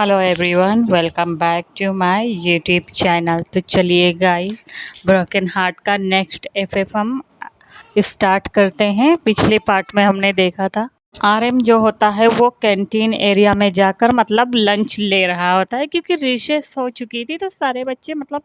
Hello everyone, welcome back to my YouTube channel. तो चलिए guys, broken heart का next FF हम start करते हैं। पिछले पार्ट में हमने देखा था आरएम जो होता है वो कैंटीन एरिया में जाकर मतलब लंच ले रहा होता है, क्योंकि रिसेस हो चुकी थी तो सारे बच्चे मतलब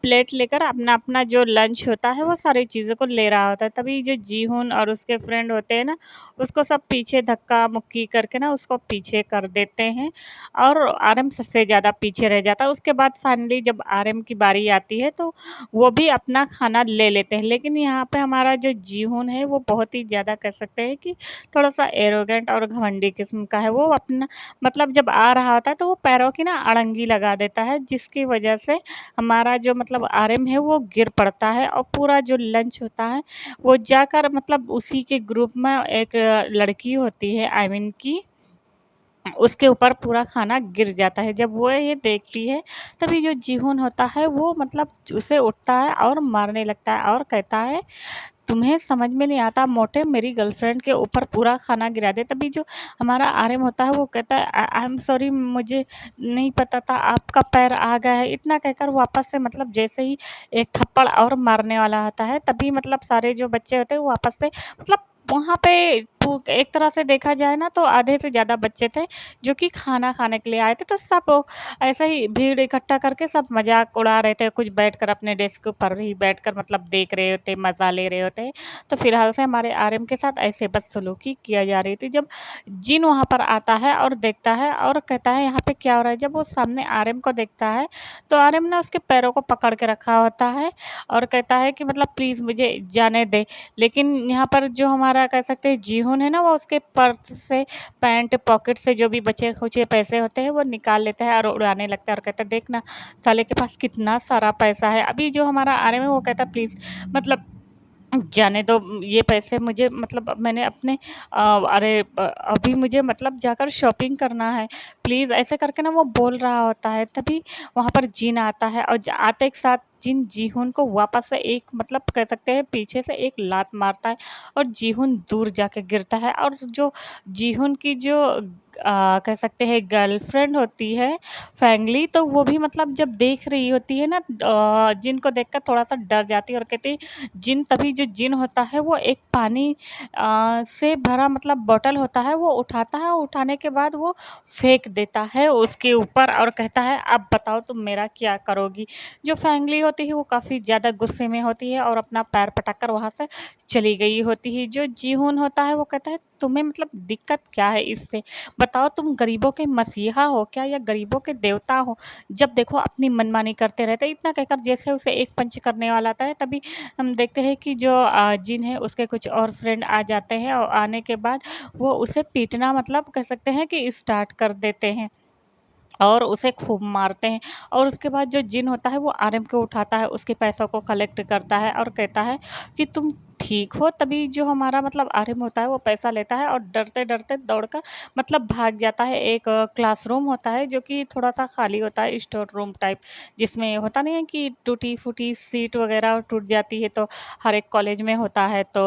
प्लेट लेकर अपना अपना जो लंच होता है वो सारी चीज़ों को ले रहा होता है। तभी जो जीहुन और उसके फ्रेंड होते हैं ना, उसको सब पीछे धक्का मुक्की करके ना उसको पीछे कर देते हैं और आरएम सबसे ज़्यादा पीछे रह जाता है। उसके बाद फाइनली जब आरएम की बारी आती है तो वो भी अपना खाना ले लेते हैं। लेकिन यहाँ पे हमारा जो जीहुन है वो बहुत ही ज़्यादा कह सकते हैं कि थोड़ा-सा एरोगेंट और घमंडी किस्म का है। वो अपना मतलब जब आ रहा होता है तो वो पैरों की ना अड़ंगी लगा देता है, जिसकी वजह से हमारा जो मतलब आरएम है वो गिर पड़ता है और पूरा जो लंच होता है वो जाकर मतलब उसी के ग्रुप में एक लड़की होती है आइमिन की, उसके ऊपर पूरा खाना गिर जाता है। जब वो ये देखती है तभी जो जीहुन होता है वो मतलब उसे उठता है और मारने लगता है और कहता है, तुम्हें समझ में नहीं आता मोटे, मेरी गर्लफ्रेंड के ऊपर पूरा खाना गिरा दे। तभी जो हमारा आरएम होता है वो कहता है, आई एम सॉरी, मुझे नहीं पता था आपका पैर आ गया है। इतना कहकर वापस से मतलब जैसे ही एक थप्पड़ और मारने वाला होता है तभी मतलब सारे जो बच्चे होते हैं वो वापस से मतलब वहाँ पे एक तरह से देखा जाए ना तो आधे से ज़्यादा बच्चे थे जो कि खाना खाने के लिए आए थे। तो सब ऐसे ही भीड़ इकट्ठा करके सब मजाक उड़ा रहे थे, कुछ बैठकर अपने डेस्क पर ही बैठकर मतलब देख रहे होते, मज़ा ले रहे होते। तो फिलहाल से हमारे आरएम के साथ ऐसे बदसलूकी किया जा रही थी। जब जिन वहाँ पर आता है और देखता है और कहता है यहाँ पे क्या हो रहा है, जब वो सामने आरएम को देखता है तो आरएम ने उसके पैरों को पकड़ के रखा होता है और कहता है कि मतलब प्लीज़ मुझे जाने दे। लेकिन यहाँ पर जो हमारा कह सकते हैं जीहुन है ना, वो उसके पर्स से, पैंट पॉकेट से जो भी बचे खुचे पैसे होते हैं वो निकाल लेता है और उड़ाने लगता है और कहता है, देखना साले के पास कितना सारा पैसा है। अभी जो हमारा आरएम है वो कहता है, प्लीज़ मतलब जाने दो, ये पैसे मुझे मतलब मैंने अपने अरे अभी मुझे मतलब जाकर शॉपिंग करना है, प्लीज़, ऐसे करके ना वो बोल रहा होता है। तभी वहाँ पर जिन आता है और आते एक साथ जिन जीहुन को वापस से एक मतलब कह सकते हैं पीछे से एक लात मारता है और जीहुन दूर जाके गिरता है। और जो जीहुन की जो कह सकते हैं गर्लफ्रेंड होती है फैंगली, तो वो भी मतलब जब देख रही होती है ना जिन को देखकर थोड़ा-सा डर जाती है और कहती है जिन। तभी जो जिन होता है वो एक पानी से भरा मतलब बॉटल होता है वो उठाता है और उठाने के बाद वो फेंक देता है उसके ऊपर और कहता है, अब बताओ तुम मेरा क्या करोगी। जो फैंगली होती है वो काफ़ी ज़्यादा गुस्से में होती है और अपना पैर पटक कर वहाँ से चली गई होती है। जो जीहुन होता है वो कहता है, तुम्हें मतलब दिक्कत क्या है इससे, बताओ तुम गरीबों के मसीहा हो क्या या गरीबों के देवता हो, जब देखो अपनी मनमानी करते रहते। इतना कहकर जैसे उसे एक पंच करने वाला था तभी हम देखते हैं कि जो जिन है उसके कुछ और फ्रेंड आ जाते हैं और आने के बाद वो उसे पीटना मतलब कह सकते हैं कि स्टार्ट कर देते हैं और उसे खूब मारते हैं। और उसके बाद जो जिन होता है वो आरएम को उठाता है, उसके पैसों को कलेक्ट करता है और कहता है कि तुम ठीक हो। तभी जो हमारा मतलब आरएम होता है वो पैसा लेता है और डरते-डरते दौड़कर मतलब भाग जाता है। एक क्लासरूम होता है जो कि थोड़ा-सा खाली होता है, स्टोर रूम टाइप, जिसमें होता नहीं है कि टूटी-फूटी सीट वगैरह टूट जाती है तो हर एक कॉलेज में होता है, तो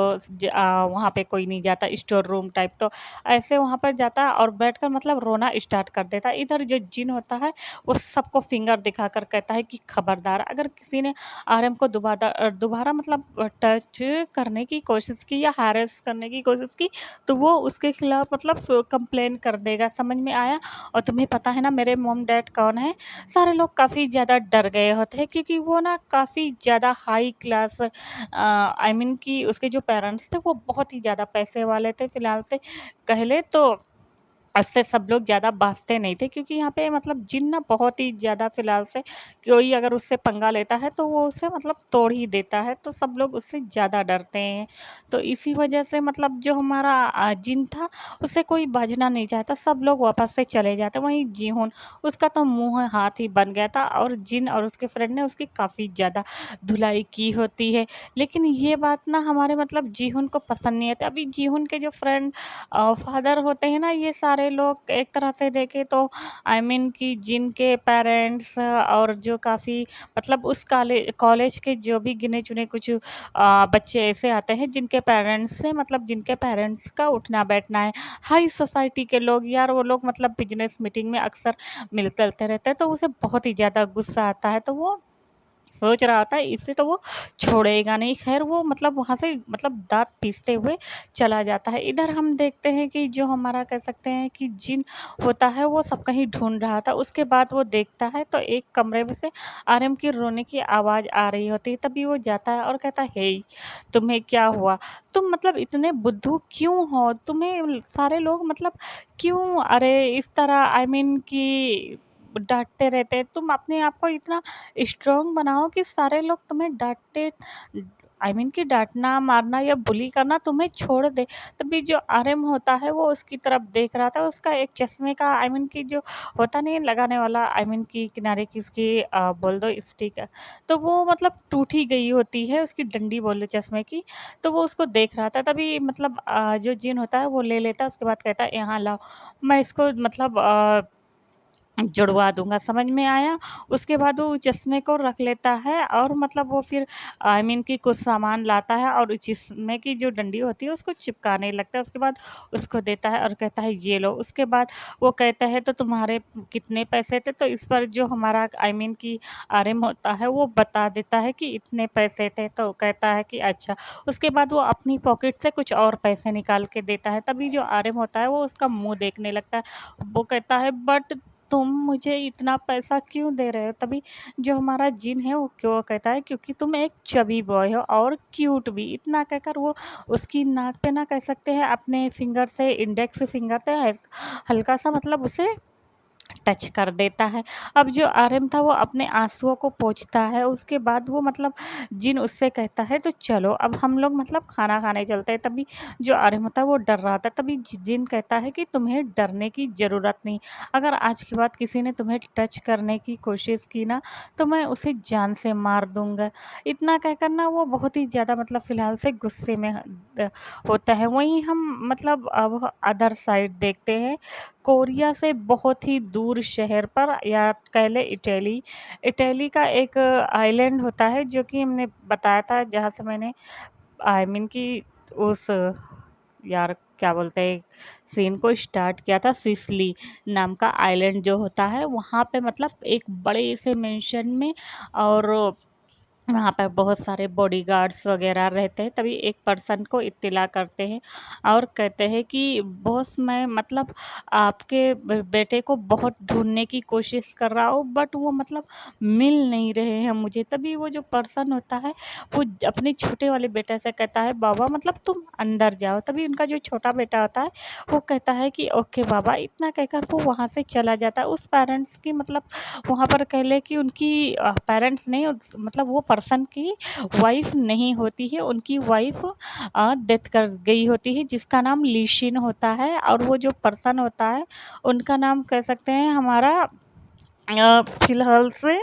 वहाँ पे कोई नहीं जाता, स्टोर रूम टाइप। तो ऐसे वहाँ पर जाता है और बैठकर मतलब रोना स्टार्ट कर देता है। इधर जो जिन होता है वो सबको फिंगर दिखाकर कहता है कि खबरदार, अगर किसी ने आरएम को दोबारा मतलब टच करने की कोशिश की या हैरेस करने की कोशिश की तो वो उसके खिलाफ मतलब कंप्लेन कर देगा, समझ में आया। और तुम्हें पता है ना मेरे मॉम डैड कौन है। सारे लोग काफ़ी ज़्यादा डर गए होते हैं क्योंकि वो ना काफ़ी ज़्यादा हाई क्लास आई मीन कि उसके जो पेरेंट्स थे वो बहुत ही ज़्यादा पैसे वाले थे। फिलहाल से कह ले तो उससे सब लोग ज़्यादा बाँचते नहीं थे, क्योंकि यहाँ पे मतलब जिन ना बहुत ही ज़्यादा फ़िलहाल से कोई अगर उससे पंगा लेता है तो वो उसे मतलब तोड़ ही देता है, तो सब लोग उससे ज़्यादा डरते हैं। तो इसी वजह से मतलब जो हमारा जिन था उससे कोई बचना नहीं चाहता, सब लोग वापस से चले जाते। वहीं जीहुन, उसका तो मुँह हाथ ही बन गया था और जिन और उसके फ्रेंड ने उसकी काफ़ी ज़्यादा धुलाई की होती है। लेकिन ये बात ना हमारे मतलब जीहुन को पसंद नहीं आती। अभी जीहुन के जो फ्रेंड फादर होते हैं ना, ये सारे सारे लोग एक तरह से देखें तो आई मीन कि जिनके पेरेंट्स और जो काफ़ी मतलब उस कॉलेज के जो भी गिने-चुने कुछ बच्चे ऐसे आते हैं जिनके पेरेंट्स से मतलब जिनके पेरेंट्स का उठना-बैठना है। हाई सोसाइटी के लोग यार वो लोग मतलब बिज़नेस मीटिंग में अक्सर मिलते-जुलते रहते हैं, तो उसे बहुत ही ज़्यादा गुस्सा आता है, तो वो सोच रहा था इससे तो वो छोड़ेगा नहीं। ख़ैर वो मतलब वहाँ से मतलब दाँत पीसते हुए चला जाता है। इधर हम देखते हैं कि जो हमारा कह सकते हैं कि जिन होता है वो सब कहीं ढूँढ रहा था। उसके बाद वो देखता है तो एक कमरे में से आर्यन की रोने की आवाज़ आ रही होती है। तभी वो जाता है और कहता है, "हे! तुम्हें क्या हुआ? तुम मतलब इतने बुद्धू क्यों हो? तुम्हें सारे लोग मतलब क्यों अरे इस तरह आई मीन कि डाँटते रहते हैं? तुम अपने आप को इतना स्ट्रॉन्ग बनाओ कि सारे लोग तुम्हें डाँटे आई मीन कि डाँटना, मारना या बुली करना तुम्हें छोड़ दे।" तभी जो आर्यन होता है वो उसकी तरफ देख रहा था। उसका एक चश्मे का आई मीन कि जो होता नहीं है लगाने वाला आई मीन कि किनारे की उसकी बोल दो स्टिक तो वो मतलब टूट ही गई होती है, उसकी डंडी बोल लो चश्मे की। तो वो उसको देख रहा था तभी मतलब जो जिन होता है वो ले लेता है उसके बाद कहता है, "यहाँ लाओ, मैं इसको मतलब जुड़वा दूँगा।" समझ में आया? उसके बाद वो चश्मे को रख लेता है और मतलब वो फिर आई मीन कि कुछ सामान लाता है और चश्मे की जो डंडी होती है उसको चिपकाने लगता है। उसके बाद उसको देता है और कहता है, "ये लो।" उसके बाद वो कहता है, "तो तुम्हारे कितने पैसे थे?" तो इस पर जो हमारा आई मीन कि आर्यन होता है वो बता देता है कि इतने पैसे थे। तो कहता है कि अच्छा। उसके बाद वो अपनी पॉकेट से कुछ और पैसे निकाल के देता है। तभी जो आर्यन होता है वो उसका मुँह देखने लगता है। वो कहता है, "बट तुम मुझे इतना पैसा क्यों दे रहे हो?" तभी जो हमारा जिन है वो क्यों कहता है, "क्योंकि तुम एक चबी बॉय हो और क्यूट भी।" इतना कहकर वो उसकी नाक पे ना कह सकते हैं अपने फिंगर से इंडेक्स फिंगर से हल्का सा मतलब उसे टच कर देता है। अब जो आर्यन था वो अपने आँसुओं को पोंछता है, उसके बाद वो मतलब जिन उससे कहता है, "तो चलो अब हम लोग मतलब खाना खाने चलते हैं।" तभी जो आर्यन होता है वो डर रहा था, तभी जिन कहता है कि तुम्हें डरने की ज़रूरत नहीं। अगर आज के बाद किसी ने तुम्हें टच करने की कोशिश की ना, तो मैं उसे जान से मार दूँगा। इतना कहकर ना वो बहुत ही ज़्यादा मतलब फ़िलहाल से गुस्से में होता है। वहीं हम मतलब अब अदर साइड देखते हैं कोरिया से बहुत ही दूर शहर पर या कह लें इटली। इटली का एक आइलैंड होता है जो कि हमने बताया था जहाँ से मैंने आई मीन कि उस यार क्या बोलते हैं सीन को स्टार्ट किया था सिसिली नाम का आइलैंड जो होता है वहाँ पे मतलब एक बड़े से मेंशन में और वहाँ पर बहुत सारे बॉडीगार्ड्स वगैरह रहते हैं तभी एक पर्सन को इत्तिला करते हैं और कहते हैं कि बॉस मैं मतलब आपके बेटे को बहुत ढूंढने की कोशिश कर रहा हूँ बट वो मतलब मिल नहीं रहे हैं मुझे। तभी वो जो पर्सन होता है वो अपने छोटे वाले बेटे से कहता है, "बाबा मतलब तुम अंदर जाओ।" तभी उनका जो छोटा बेटा होता है वो कहता है कि ओके बाबा। इतना कहकर वो वहाँ से चला जाता है। उस पेरेंट्स की मतलब वहाँ पर कह लें कि उनकी पेरेंट्स नहीं मतलब वो पर्सन की वाइफ़ नहीं होती है, उनकी वाइफ़ डेथ कर गई होती है जिसका नाम लीशिन होता है और वो जो पर्सन होता है उनका नाम कह सकते हैं हमारा फ़िलहाल से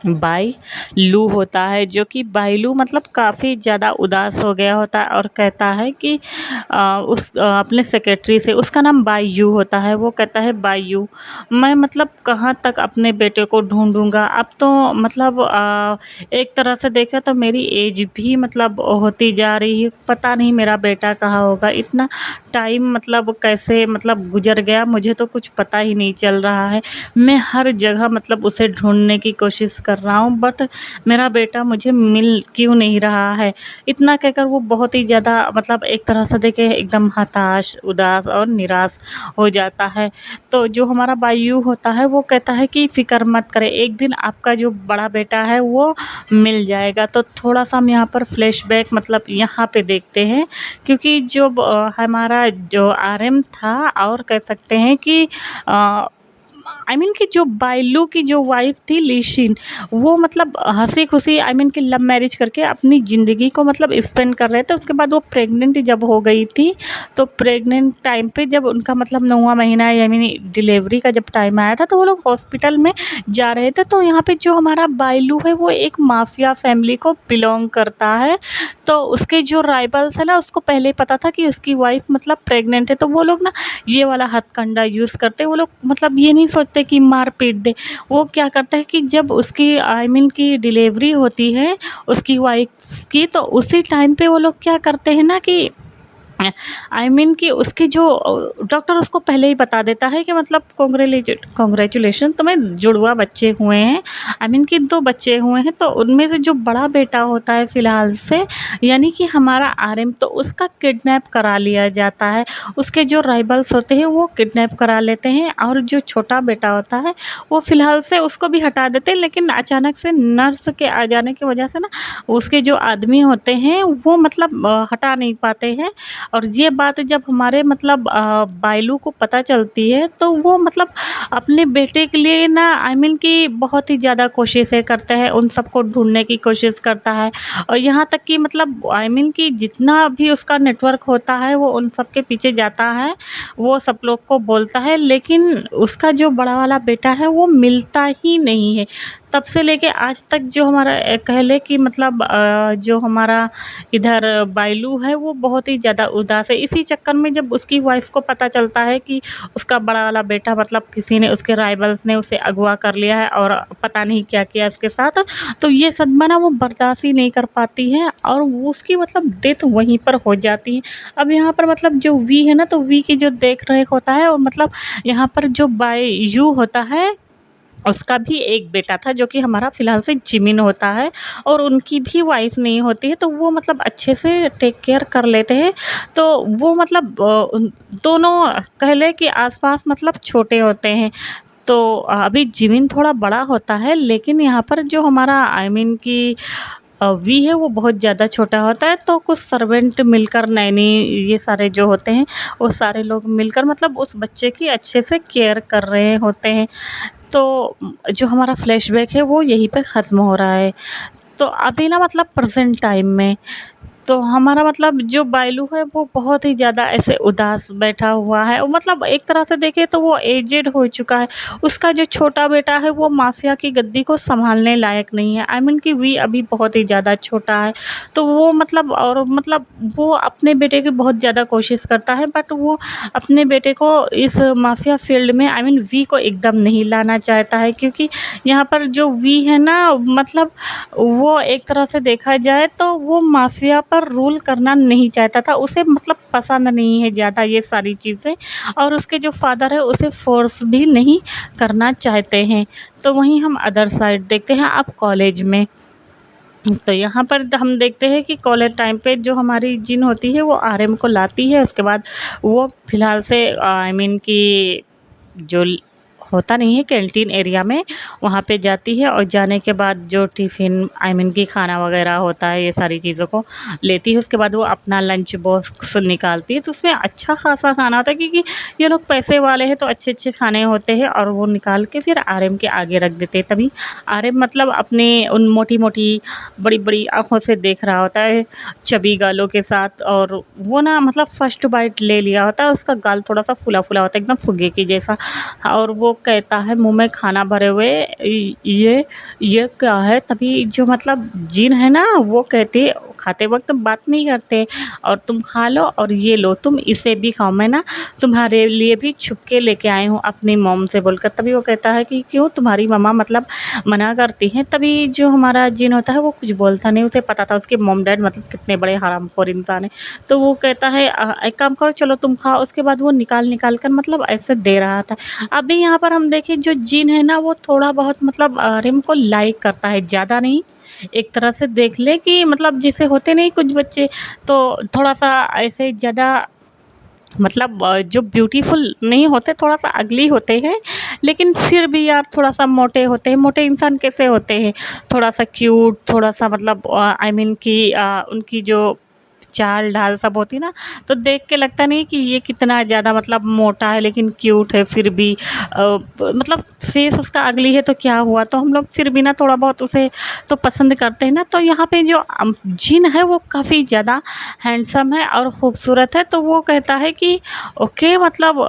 बाई लू होता है जो कि बाईलू मतलब काफ़ी ज़्यादा उदास हो गया होता है और कहता है कि अपने सेक्रेटरी से उसका नाम बाईयू होता है वो कहता है, "बाईयू मैं मतलब कहाँ तक अपने बेटे को ढूंढूंगा अब तो मतलब एक तरह से देखा तो मेरी एज भी मतलब होती जा रही है पता नहीं मेरा बेटा कहाँ होगा। इतना टाइम मतलब कैसे मतलब गुजर गया मुझे तो कुछ पता ही नहीं चल रहा है। मैं हर जगह मतलब उसे ढूँढने की कोशिश कर रहा हूँ बट मेरा बेटा मुझे मिल क्यों नहीं रहा है।" इतना कहकर वो बहुत ही ज़्यादा मतलब एक तरह से देखें एकदम हताश, उदास और निराश हो जाता है। तो जो हमारा बायू होता है वो कहता है कि फ़िक्र मत करें, एक दिन आपका जो बड़ा बेटा है वो मिल जाएगा। तो थोड़ा-सा हम यहाँ पर फ्लैशबैक मतलब यहाँ पे देखते हैं क्योंकि जो हमारा जो आर्यन था और कह सकते हैं कि आई मीन कि जो बायलू की जो वाइफ थी लीशिन, वो मतलब हँसी खुशी आई मीन कि लव मैरिज करके अपनी ज़िंदगी को मतलब स्पेंड कर रहे थे। उसके बाद वो प्रेग्नेंट जब हो गई थी, तो प्रेग्नेंट टाइम पे जब उनका मतलब 9वां महीना या मीन डिलीवरी का जब टाइम आया था, तो वो लोग हॉस्पिटल में जा रहे थे। तो यहाँ पे जो हमारा बायलू है वो एक माफिया फैमिली को बिलोंग करता है। तो उसके जो राइवल्स है ना, उसको पहले ही पता था कि उसकी वाइफ मतलब प्रेग्नेंट है, तो वो लोग ना ये वाला हथकंडा यूज़ करते। वो लोग मतलब ये नहीं सोचते कि मार पीट दे। वो क्या करते हैं कि जब उसकी आई मीन की डिलीवरी होती है उसकी वाइफ की, तो उसी टाइम पे वो लोग क्या करते हैं ना कि आई मीन कि उसकी जो डॉक्टर उसको पहले ही बता देता है कि मतलब कॉन्ग्रेचुलेशन, तुम्हें जुड़वा बच्चे हुए हैं। आई मीन कि 2 बच्चे हुए हैं। तो उनमें से जो बड़ा बेटा होता है फ़िलहाल से, यानी कि हमारा आर्यन, तो उसका किडनैप करा लिया जाता है। उसके जो राइवल्स होते हैं वो किडनैप करा लेते हैं, और जो छोटा बेटा होता है वो फ़िलहाल से उसको भी हटा देते हैं। लेकिन अचानक से नर्स के आ जाने की वजह से ना, उसके जो आदमी होते हैं वो मतलब हटा नहीं पाते हैं। और ये बात जब हमारे मतलब बायलू को पता चलती है, तो वो मतलब अपने बेटे के लिए ना आई मीन कि बहुत ही ज़्यादा कोशिशें करता है, उन सबको ढूँढने की कोशिश करता है। और यहाँ तक कि मतलब आई मीन कि जितना भी उसका नेटवर्क होता है वो उन सब के पीछे जाता है, वो सब लोग को बोलता है, लेकिन उसका जो बड़ा वाला बेटा है वो मिलता ही नहीं है। तब से लेके आज तक जो हमारा कह लें कि मतलब जो हमारा इधर बायलू है वो बहुत ही ज़्यादा उदास है। इसी चक्कर में जब उसकी वाइफ़ को पता चलता है कि उसका बड़ा वाला बेटा मतलब किसी ने, उसके राइवल्स ने उसे अगवा कर लिया है और पता नहीं क्या किया उसके साथ, तो ये सदमा ना वो बर्दाश्त ही नहीं कर पाती है, और वो उसकी मतलब डेथ वहीं पर हो जाती है। अब यहाँ पर मतलब जो वी है ना, तो वी की जो देख रेख होता है, और मतलब यहाँ पर जो बाययू होता है उसका भी एक बेटा था, जो कि हमारा फ़िलहाल से जिमिन होता है, और उनकी भी वाइफ़ नहीं होती है, तो वो मतलब अच्छे से टेक केयर कर लेते हैं। तो वो मतलब उन दोनों कह लें कि आस-पास मतलब छोटे होते हैं। तो अभी जिमिन थोड़ा बड़ा होता है, लेकिन यहाँ पर जो हमारा आई मीन कि वी है वो बहुत ज़्यादा छोटा होता है। तो कुछ सर्वेंट मिलकर, नैनी, ये सारे जो होते हैं वो सारे लोग मिलकर मतलब उस बच्चे की अच्छे से केयर कर रहे होते हैं। तो जो हमारा फ्लैशबैक है वो यहीं पे ख़त्म हो रहा है। तो अभी ना मतलब प्रेज़ेंट टाइम में तो हमारा मतलब जो बायलू है वो बहुत ही ज़्यादा ऐसे उदास बैठा हुआ है, और मतलब एक तरह से देखें तो वो एजेड हो चुका है। उसका जो छोटा बेटा है वो माफिया की गद्दी को संभालने लायक नहीं है। आई मीन कि वी अभी बहुत ही ज़्यादा छोटा है। तो वो मतलब, और मतलब वो अपने बेटे की बहुत ज़्यादा कोशिश करता है, बट वो अपने बेटे को इस माफिया फील्ड में आई मीन वी को एकदम नहीं लाना चाहता है, क्योंकि यहाँ पर जो वी है ना, मतलब वो एक तरह से देखा जाए तो वो माफिया पर रूल करना नहीं चाहता था। उसे मतलब पसंद नहीं है ज़्यादा ये सारी चीज़ें, और उसके जो फादर है उसे फ़ोर्स भी नहीं करना चाहते हैं। तो वहीं हम अदर साइड देखते हैं अब कॉलेज में। तो यहाँ पर हम देखते हैं कि कॉलेज टाइम पे जो हमारी जिन होती है वो आरएम को लाती है। उसके बाद वो फ़िलहाल से आई मीन कि जो होता नहीं है कैंटीन एरिया में, वहाँ पे जाती है, और जाने के बाद जो टिफ़िन आई मीन कि खाना वगैरह होता है ये सारी चीज़ों को लेती है। उसके बाद वो अपना लंच बॉक्स निकालती है, तो उसमें अच्छा खासा खाना होता है, क्योंकि ये लोग पैसे वाले हैं तो अच्छे अच्छे खाने होते हैं, और वो निकाल के फिर आरएम के आगे रख देते हैं। तभी आरएम मतलब अपने उन मोटी मोटी बड़ी बड़ी आँखों से देख रहा होता है, चबी गालों के साथ, और वो ना मतलब फर्स्ट बाइट ले लिया होता है। उसका गाल थोड़ा सा फुला फुला होता है, एकदम फुग्गे की जैसा, और वो कहता है मुँह में खाना भरे हुए, ये क्या है? तभी जो मतलब जिन है ना वो कहती है, खाते वक्त बात नहीं करते, और तुम खा लो और ये लो तुम इसे भी खाओ, मैं ना तुम्हारे लिए भी छुप के लेके आई हूँ अपनी मॉम से बोलकर। तभी वो कहता है कि क्यों, तुम्हारी मम्मा मतलब मना करती हैं? तभी जो हमारा जिन होता है वो कुछ बोलता नहीं, उसे पता था उसके मॉम डैड मतलब कितने बड़े हरामखोर इंसान है। तो वो कहता है एक काम करो, चलो तुम खाओ। उसके बाद वो निकाल निकाल कर मतलब ऐसे दे रहा था। अभी यहाँ पर हम देखें जो जिन है ना वो थोड़ा बहुत मतलब रिम को लाइक करता है, ज़्यादा नहीं। एक तरह से देख ले कि मतलब जैसे होते नहीं कुछ बच्चे, तो थोड़ा सा ऐसे ज़्यादा मतलब जो ब्यूटीफुल नहीं होते, थोड़ा सा अगली होते हैं, लेकिन फिर भी यार थोड़ा सा मोटे होते हैं। मोटे इंसान कैसे होते हैं? थोड़ा सा क्यूट, थोड़ा सा मतलब आई मीन कि उनकी जो चाल ढाल सब होती ना, तो देख के लगता नहीं कि ये कितना ज़्यादा मतलब मोटा है लेकिन क्यूट है फिर भी मतलब फेस उसका अगली है तो क्या हुआ, तो हम लोग फिर भी ना थोड़ा बहुत उसे तो पसंद करते हैं ना। तो यहाँ पे जो जिन है वो काफ़ी ज़्यादा हैंडसम है और ख़ूबसूरत है, तो वो कहता है कि ओके मतलब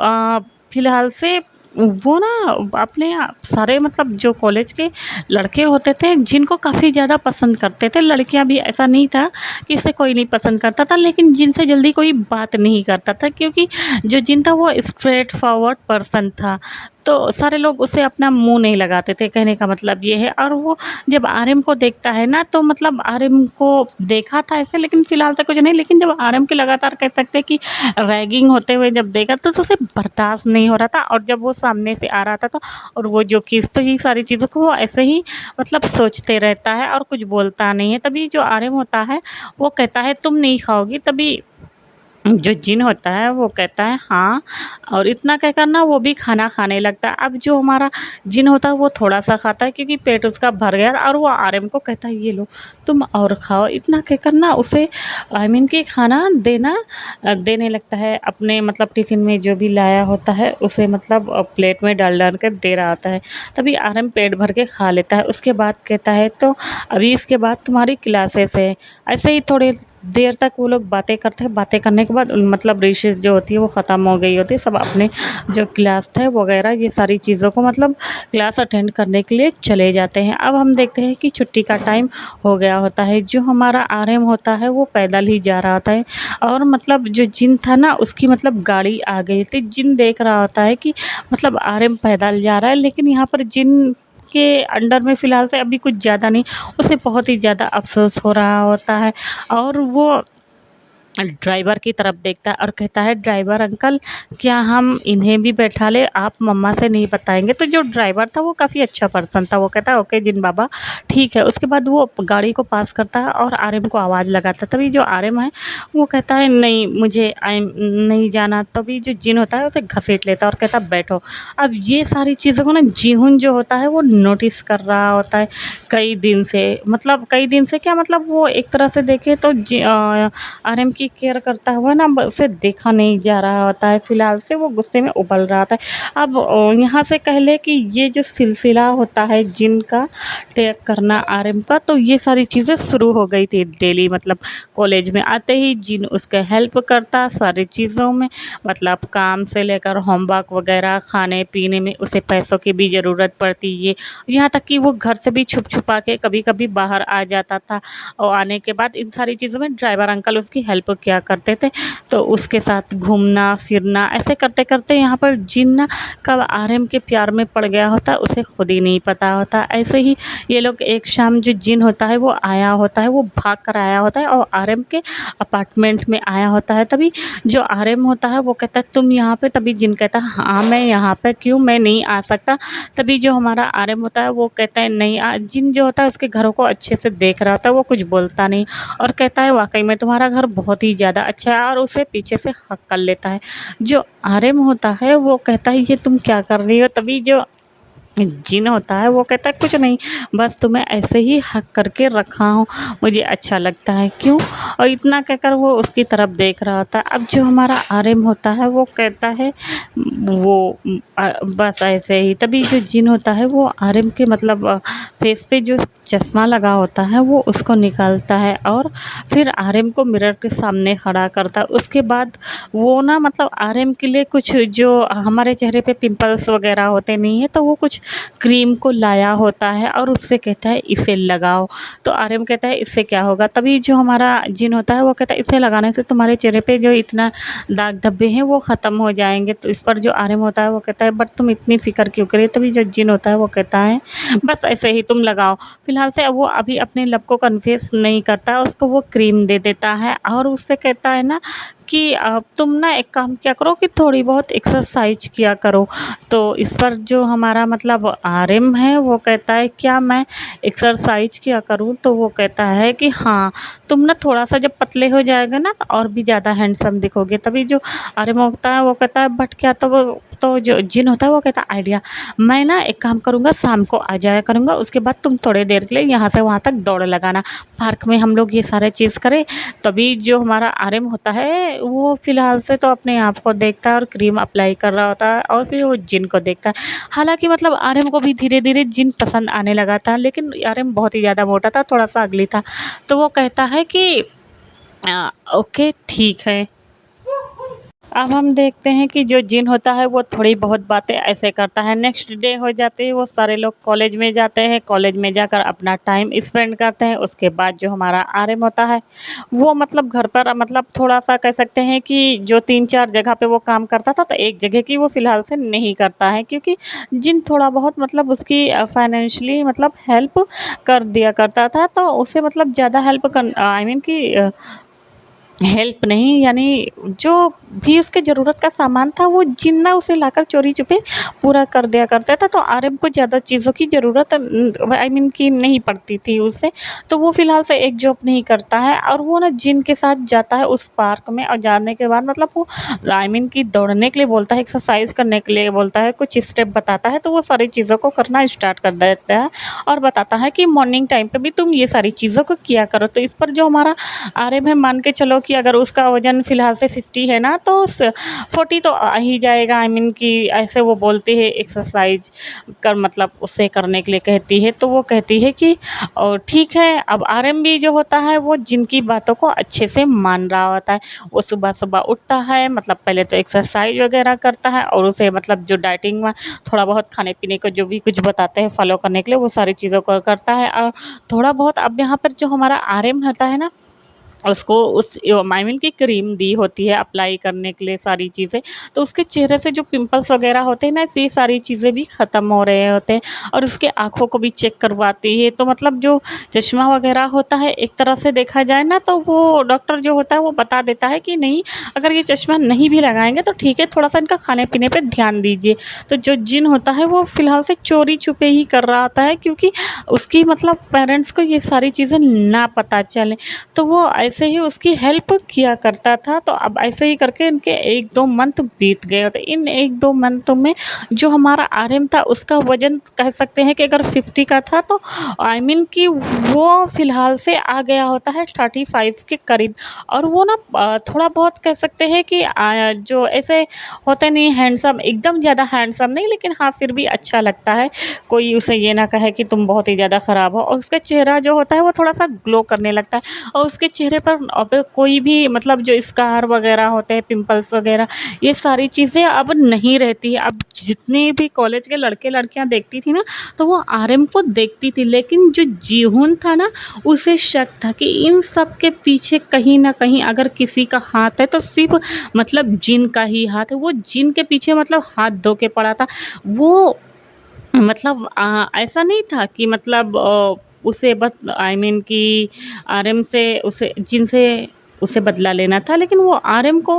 फ़िलहाल से वो ना अपने सारे मतलब जो कॉलेज के लड़के होते थे जिनको काफ़ी ज़्यादा पसंद करते थे, लड़कियां भी ऐसा नहीं था कि इसे कोई नहीं पसंद करता था, लेकिन जिनसे जल्दी कोई बात नहीं करता था क्योंकि जो जिन था वो स्ट्रेट फॉरवर्ड पर्सन था। तो सारे लोग उसे अपना मुंह नहीं लगाते थे, कहने का मतलब ये है। और वो जब आर्यन को देखता है ना, तो मतलब आर्यन को देखा था ऐसे, लेकिन फ़िलहाल तक कुछ नहीं, लेकिन जब आर्यन के लगातार कह सकते हैं कि रैगिंग होते हुए जब देखा तो उसे बर्दाश्त नहीं हो रहा था। और जब वो सामने से आ रहा था तो और वो जो किस, तो ये सारी चीज़ों को वो ऐसे ही मतलब सोचते रहता है और कुछ बोलता नहीं है। तभी जो आर्यन होता है वो कहता है तुम नहीं खाओगी, तभी जो जिन होता है वो कहता है हाँ, और इतना कहकर ना वो भी खाना खाने लगता है। अब जो हमारा जिन होता है वो थोड़ा-सा खाता है क्योंकि पेट उसका भर गया, और वो आर्यन को कहता है ये लो तुम और खाओ। इतना कहकर ना उसे आई मीन कि खाना देने लगता है अपने मतलब टिफ़िन में जो भी लाया होता है उसे मतलब प्लेट में डाल-डाल कर दे रहा होता है। तभी आर्यन पेट भर के खा लेता है। उसके बाद कहता है तो अभी इसके बाद तुम्हारी क्लासेस है। ऐसे ही थोड़ी देर तक वो लोग बातें करते हैं। बातें करने के बाद मतलब रिसेस जो होती है वो ख़त्म हो गई होती है। सब अपने जो क्लास थे वगैरह ये सारी चीज़ों को मतलब क्लास अटेंड करने के लिए चले जाते हैं। अब हम देखते हैं कि छुट्टी का टाइम हो गया होता है। जो हमारा आर्यन होता है वो पैदल ही जा रहा होता है, और मतलब जो जिन था ना उसकी मतलब गाड़ी आ गई थी। जिन देख रहा होता है कि मतलब आर्यन पैदल जा रहा है, लेकिन यहाँ पर जिन के अंडर में फ़िलहाल से अभी कुछ ज़्यादा नहीं, उसे बहुत ही ज़्यादा अफ़सोस हो रहा होता है। और वो ड्राइवर की तरफ देखता है और कहता है ड्राइवर अंकल क्या हम इन्हें भी बैठा ले, आप मम्मा से नहीं बताएंगे। तो जो ड्राइवर था वो काफ़ी अच्छा पर्सन था, वो कहता है ओके जिन बाबा ठीक है। उसके बाद वो गाड़ी को पास करता है और आर्यन को आवाज़ लगाता है। तभी जो आर्यन है वो कहता है नहीं मुझे नहीं जाना। तभी जो जिन होता है उसे घसीट लेता है और कहता है बैठो। अब ये सारी चीज़ों को ना जीहुन जो होता है वो नोटिस कर रहा होता है कई दिन से, मतलब कई दिन से क्या मतलब वो एक तरह से देखे तो आर्यन की केयर करता हुआ ना उसे देखा नहीं जा रहा होता है। फ़िलहाल से वो गुस्से में उबल रहा था। अब यहाँ से कह ले कि ये जो सिलसिला होता है जिनका टैग करना आर्यन का, तो ये सारी चीज़ें शुरू हो गई थी डेली। मतलब कॉलेज में आते ही जिन उसके हेल्प करता सारी चीज़ों में, मतलब काम से लेकर होमवर्क वगैरह, खाने पीने में उसे पैसों की भी ज़रूरत पड़ती है। यहाँ तक कि वो घर से भी छुप छुपा के कभी कभी बाहर आ जाता था, और आने के बाद इन सारी चीज़ों में ड्राइवर अंकल उसकी हेल्प क्या करते थे, तो उसके साथ घूमना फिरना ऐसे करते करते यहाँ पर जिन ना कब आर्यन के प्यार में पड़ गया होता है उसे खुद ही नहीं पता होता। ऐसे ही ये लोग एक शाम जो जिन होता है वो आया होता है, वो भाग कर आया होता है और आर्यन के अपार्टमेंट में आया होता है। तभी जो आर्यन होता है वो कहता है तुम यहाँ पे, तभी जिन कहता है हाँ मैं यहाँ पे, क्यों मैं नहीं आ सकता। तभी जो हमारा आर्यन होता है वो कहता है नहीं जिन जो होता है उसके घरों को अच्छे से देख रहा होता है, वो कुछ बोलता नहीं और कहता है वाकई में तुम्हारा घर बहुत ही ज़्यादा अच्छा है, और उसे पीछे से हक कर लेता है। जो आर्यन होता है वो कहता है ये तुम क्या कर रही हो। तभी जो जिन होता है वो कहता है कुछ नहीं, बस तुम्हें ऐसे ही हक करके रखा हूँ, मुझे अच्छा लगता है क्यों। और इतना कहकर वो उसकी तरफ देख रहा होता है। अब जो हमारा आर्यन होता है वो कहता है वो बस ऐसे ही। तभी जो जिन होता है वो आर्यन के मतलब फेस पे जो चश्मा लगा होता है वो उसको निकालता है और फिर आर्यन को मिरर के सामने खड़ा करता है। उसके बाद वो ना मतलब आर्यन के लिए कुछ जो हमारे चेहरे पे पिंपल्स वगैरह होते नहीं है, तो वो कुछ क्रीम को लाया होता है और उससे कहता है इसे लगाओ। तो आर्यन कहता है इससे क्या होगा। तभी जो हमारा जिन होता है वो कहता है इसे लगाने से तुम्हारे चेहरे पे जो इतना दाग धब्बे हैं वो ख़त्म हो जाएंगे। तो इस पर जो आर्यन होता है वो कहता है बट तुम इतनी फ़िक्र क्यों करिए। तभी जो जिन होता है वो कहता है बस ऐसे ही तुम लगाओ। फिलहाल से वो अभी अपने लब को कन्फेस नहीं करता, उसको वो क्रीम दे देता है और उससे कहता है ना कि तुम ना एक काम किया करो कि थोड़ी बहुत एक्सरसाइज किया करो। तो इस पर जो हमारा मतलब आर्यन है वो कहता है क्या मैं एक्सरसाइज किया करूँ? तो वो कहता है कि हाँ, तुम ना थोड़ा-सा जब पतले हो जाएगा ना और भी ज़्यादा हैंडसम दिखोगे। तभी जो आर्यन होता है वो कहता है बट क्या, तो जो जिन होता है वो कहता है आइडिया, मैं ना एक काम करूँगा, शाम को आ जाया करूँगा, उसके बाद तुम थोड़ी देर के लिए यहाँ से वहाँ तक दौड़ लगाना। पार्क में हम लोग ये सारे चीज़ करें। तभी जो हमारा आर्यन होता है वो फ़िलहाल से तो अपने आप को देखता है और क्रीम अप्लाई कर रहा होता है और फिर वो जिन को देखता है। हालाँकि मतलब आर्यन को भी धीरे-धीरे जिन पसंद आने लगा था, लेकिन आर्यन बहुत ही ज़्यादा मोटा था, थोड़ा-सा अगली था। तो वो कहता है कि ओके ठीक है। अब हम देखते हैं कि जो जिन होता है वो थोड़ी बहुत बातें ऐसे करता है। नेक्स्ट डे हो जाते ही वो सारे लोग कॉलेज में जाते हैं। कॉलेज में जाकर अपना टाइम स्पेंड करते हैं। उसके बाद जो हमारा आर्यन होता है वो मतलब घर पर मतलब थोड़ा-सा कह सकते हैं कि जो 3-4 जगह पे वो काम करता था, तो एक जगह की वो फ़िलहाल से नहीं करता है, क्योंकि जिन थोड़ा बहुत मतलब उसकी फाइनेंशियली मतलब हेल्प कर दिया करता था। तो उसे मतलब ज़्यादा हेल्प आई मीन कि हेल्प नहीं, यानी जो भी उसके ज़रूरत का सामान था वो जिन्ना उसे लाकर चोरी-छुपे पूरा कर दिया करता था। तो आर्यन को ज़्यादा चीज़ों की ज़रूरत आई मीन कि नहीं पड़ती थी उससे। तो वो फ़िलहाल से एक जॉब नहीं करता है और वो ना जिन के साथ जाता है उस पार्क में, और जाने के बाद मतलब वो आई मीन कि दौड़ने के लिए बोलता है, एक्सरसाइज़ करने के लिए बोलता है, कुछ स्टेप बताता है। तो वो सारी चीज़ों को करना स्टार्ट कर देता है और बताता है कि मॉर्निंग टाइम पे भी तुम ये सारी चीज़ों को किया करो। तो इस पर जो हमारा आर्यन है, मान के चलो कि अगर उसका वज़न फ़िलहाल से 50 है ना, तो 40 तो आ ही जाएगा। आई मीन कि ऐसे वो बोलती है एक्सरसाइज कर मतलब उससे करने के लिए कहती है। तो वो कहती है कि ठीक है। अब आर्यन भी जो होता है वो जिनकी बातों को अच्छे से मान रहा होता है। वो सुबह-सुबह उठता है, मतलब पहले तो एक्सरसाइज वग़ैरह करता है और उसे मतलब जो डाइटिंग में थोड़ा बहुत खाने-पीने को जो भी कुछ बताते हैं फ़ॉलो करने के लिए, वो सारी चीज़ों को करता है। और थोड़ा बहुत अब यहाँ पर जो हमारा आर्यन होता है ना, उसको उस आई मीन की क्रीम दी होती है अप्लाई करने के लिए सारी चीज़ें। तो उसके चेहरे से जो पिंपल्स वग़ैरह होते हैं ना, ये सारी चीज़ें भी ख़त्म हो रहे होते हैं। और उसके आँखों को भी चेक करवाती है। तो मतलब जो चश्मा वग़ैरह होता है, एक तरह से देखा जाए ना, तो वो डॉक्टर जो होता है वो बता देता है कि नहीं, अगर ये चश्मा नहीं भी लगाएँगे तो ठीक है, थोड़ा-सा इनका खाने-पीने पे ध्यान दीजिए। तो जो जिन होता है वो फ़िलहाल से चोरी-छुपे ही कर रहा होता है, क्योंकि उसकी मतलब पेरेंट्स को ये सारी चीज़ें ना पता चलें। तो वो ऐसे ही उसकी हेल्प किया करता था। तो अब ऐसे ही करके इनके 1-2 मंथ बीत गए होते। इन 1-2 मंथ में जो हमारा आर्यन था उसका वज़न कह सकते हैं कि अगर 50 का था, तो आई मीन कि वो फ़िलहाल से आ गया होता है 35 के करीब। और वो ना थोड़ा बहुत कह सकते हैं कि जो ऐसे होते नहीं हैंडसम, एकदम ज़्यादा हैंडसम नहीं, लेकिन हाँ, फिर भी अच्छा लगता है। कोई उसे ये ना कहे कि तुम बहुत ही ज़्यादा ख़राब हो। और उसका चेहरा जो होता है वो थोड़ा-सा ग्लो करने लगता है। और उसके चेहरे पर अब कोई भी मतलब जो स्कार वग़ैरह होते हैं, पिंपल्स वग़ैरह, ये सारी चीज़ें अब नहीं रहती है। अब जितने भी कॉलेज के लड़के-लड़कियाँ देखती थी ना, तो वो आर्यन को देखती थी। लेकिन जो जीहुन था ना, उसे शक था कि इन सब के पीछे कहीं न कहीं अगर किसी का हाथ है तो सिर्फ़ मतलब जिन का ही हाथ है। वो जिन के पीछे मतलब हाथ धो के पड़ा था। वो मतलब ऐसा नहीं था कि मतलब उसे बस आई मीन कि आर्यन से उसे जिनसे उसे बदला लेना था, लेकिन वो आर्यन को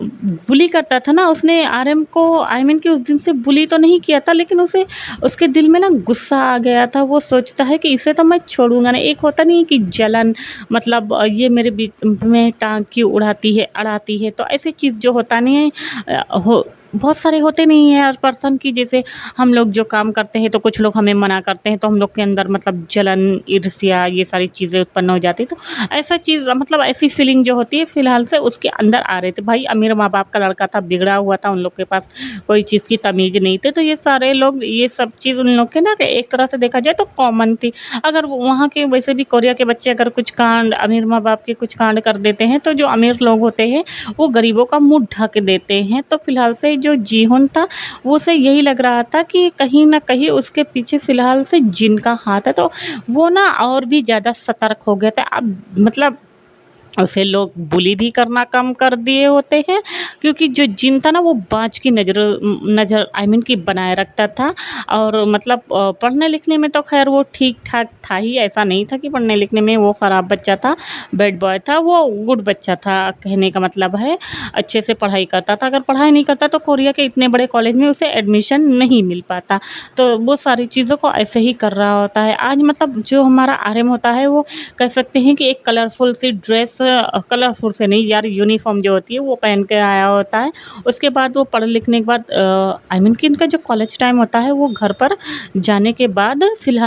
बुली करता था ना। उसने आर्यन को आई मीन कि उस दिन से बुली तो नहीं किया था, लेकिन उसे उसके दिल में ना गुस्सा आ गया था। वो सोचता है कि इसे तो मैं छोड़ूँगा नहीं। एक होता नहीं है कि जलन, मतलब ये मेरे बीच में टाँग क्यों अड़ाती है। तो ऐसी चीज़ जो होता नहीं है हो बहुत सारे होते नहीं हैं हर पर्सन की। जैसे हम लोग जो काम करते हैं तो कुछ लोग हमें मना करते हैं, तो हम लोग के अंदर मतलब जलन, ईर्ष्या, ये सारी चीज़ें उत्पन्न हो जाती है। तो ऐसा चीज़ मतलब ऐसी फीलिंग जो होती है फ़िलहाल से उसके अंदर आ रहे थे। भाई अमीर माँ-बाप का लड़का था, बिगड़ा हुआ था, उन लोग के पास कोई चीज़ की तमीज़ नहीं थी। तो ये सारे लोग ये सब चीज़ उन लोग के ना एक तरह से देखा जाए तो कॉमन थी। अगर वहाँ के वैसे भी कोरिया के बच्चे अगर कुछ कांड अमीर माँ-बाप के कुछ कांड कर देते हैं, तो जो अमीर लोग होते हैं वो गरीबों का मुँह ढक देते हैं। तो फ़िलहाल से जो जीहुन था, वो उसे यही लग रहा था कि कहीं न कहीं उसके पीछे फ़िलहाल से जिन का हाथ है। तो वो ना और भी ज़्यादा सतर्क हो गया था। अब मतलब उसे लोग बुली भी करना कम कर दिए होते हैं, क्योंकि जो जिन था ना वो बाज की नज़र आई मीन कि बनाए रखता था। और मतलब पढ़ने लिखने में तो खैर वो ठीक ठाक था ही, ऐसा नहीं था कि पढ़ने लिखने में वो ख़राब बच्चा था, बैड बॉय था, वो गुड बच्चा था। कहने का मतलब है अच्छे से पढ़ाई करता था, अगर पढ़ाई नहीं करता तो कोरिया के इतने बड़े कॉलेज में उसे एडमिशन नहीं मिल पाता। तो वो सारी चीज़ों को ऐसे ही कर रहा होता है। आज मतलब जो हमारा आर्यन होता है वो कह सकते हैं कि एक कलरफुल सी ड्रेस, कलरफुल से नहीं यार, यूनिफ़ॉर्म जो होती है वो पहन के आया होता है। उसके बाद वो पढ़ लिखने के बाद आई मीन कि इनका जो कॉलेज टाइम होता है वो घर पर जाने के बाद फ़िलहाल